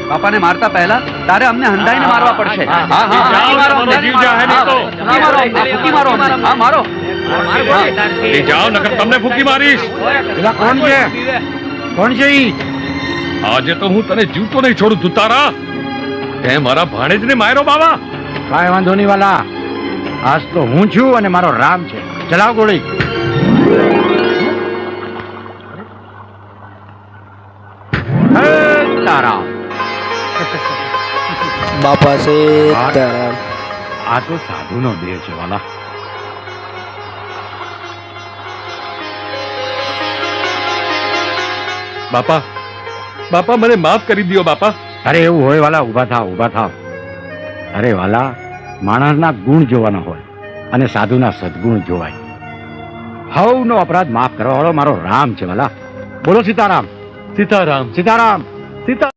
બાપાને મારતા પહેલા તારે અમને હંધાઈને મારવા પડશે. જાઓ નકર તમને ફૂકી મારીશ. કોણ છે ઈ? આજે તો હું તને જીવતો નહીં છોડું તુતારા. તે મારા ભાણેજને માર્યો બાબા. કાંઈ વાંધો નહીં વાલા, આજ તો હું છું અને મારો રામ છે. ચલાવ ગોળી. તારા બાપા છે આ તો સાધુનો દેહ છે વાલા. બાપા બાપા મને માફ કરી દ્યો બાપા. અરે એવું હોય વાલા, ઊભા થાવ ઊભા થાવ. અરે વાલા, માણસના ગુણ જોવાના હોય અને સાધુના સદગુણ જોવાય. હવનો અપરાધ માફ કરવા વાળો મારો રામ છે વાલા. બોલો સીતારામ. સીતારામ સીતારામ. સીતા